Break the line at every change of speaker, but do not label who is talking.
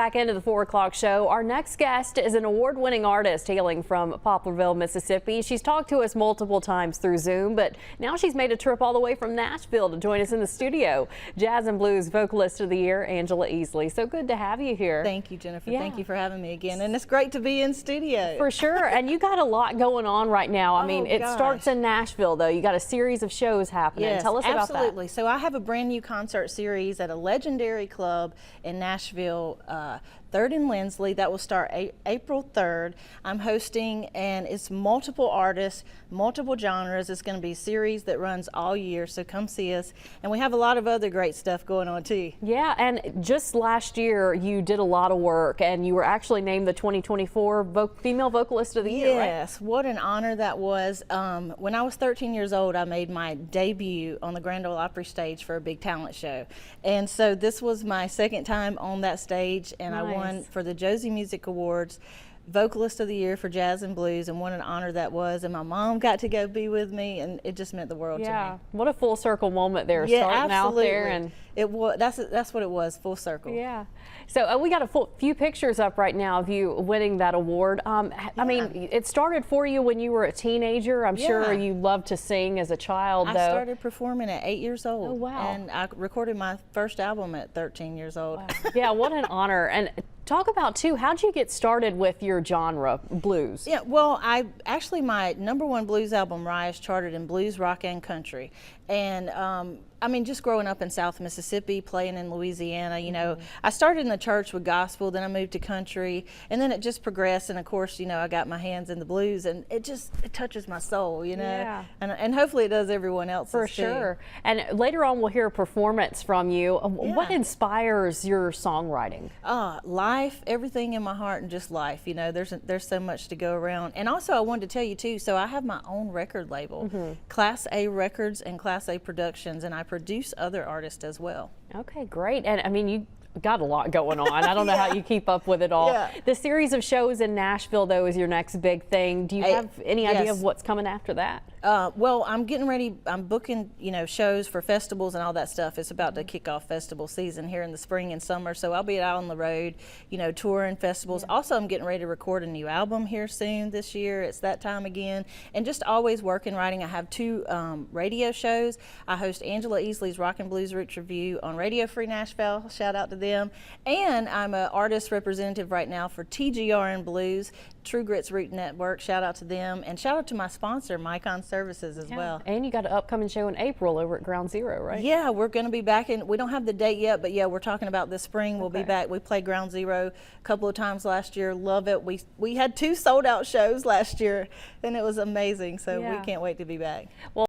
Back into the 4 o'clock show. Our next guest is an award-winning artist hailing from Poplarville, Mississippi. She's talked to us multiple times through Zoom, but now she's made a trip all the way from Nashville to join us in the studio. Jazz and Blues Vocalist of the Year, Angela Easley. So good to have you here.
Thank you, Jennifer. Thank you for having me again. And it's great to be in studio.
For sure. And you got a lot going on right now. I mean, it starts in Nashville, though. You got a series of shows happening.
Yes,
tell us about that.
Absolutely. So I have a brand new concert series at a legendary club in Nashville, 3rd and Lindsley. That will start April 3rd. I'm hosting, and it's multiple artists, multiple genres. It's going to be a series that runs all year, so come see us. And we have a lot of other great stuff going on too.
Yeah, and just last year you did a lot of work, and you were actually named the 2024 Female Vocalist of the Year, right?
Yes, what an honor that was. When I was 13 years old, I made my debut on the Grand Ole Opry stage for a big talent show. And so this was my second time on that stage, and I won for the Josie Music Awards Vocalist of the Year for Jazz and Blues, and what an honor that was. And my mom got to go be with me, and it just meant the world to me.
What a full circle moment there,
starting
absolutely. Out there. And
it was, that's what it was, full circle.
Yeah. So we got a few pictures up right now of you winning that award. I mean, it started for you when you were a teenager. I'm sure you loved to sing as a child, though.
I started performing at 8 years old.
Oh, wow.
And I recorded my first album at 13 years old.
Wow. Yeah, what an honor. And talk about, too, how'd you get started with your genre, blues?
Yeah, well, actually my #1 blues album, Rise, charted in blues, rock, and country. And I mean, just growing up in South Mississippi, playing in Louisiana, you know, I started in the church with gospel, then I moved to country, and then it just progressed. And of course, you know, I got my hands in the blues, and it touches my soul, you know.
Yeah.
And hopefully it does everyone else's
For sure. And later on, we'll hear a performance from you. What inspires your songwriting?
Life, everything in my heart, and just life. You know, there's so much to go around. And also, I wanted to tell you too. So I have my own record label, Class A Records and Class A Productions, and I produce other artists as well.
Okay, great. And I mean, you got a lot going on. I don't know how you keep up with it all. The series of shows in Nashville, though, is your next big thing. Do you have any idea of what's coming after that?
Well, I'm getting ready. I'm booking, you know, shows for festivals and all that stuff. It's about to kick off festival season here in the spring and summer, so I'll be out on the road, you know, touring festivals. Also, I'm getting ready to record a new album here soon this year. It's that time again, and just always working, writing. I have 2 radio shows. I host Angela Easley's Rock and Blues Roots Review on Radio Free Nashville. Shout out to them. And I'm an artist representative right now for TGR and Blues, True Grit's Root Network. Shout out to them, and shout out to my sponsor, Mycon Services, as well.
And you got an upcoming show in April over at Ground Zero, right?
Yeah, we're going to be back in. We don't have the date yet, but yeah, we're talking about this spring. We'll be back. We played Ground Zero a couple of times last year. Love it. We had 2 sold-out shows last year, and it was amazing. So we can't wait to be back. Well,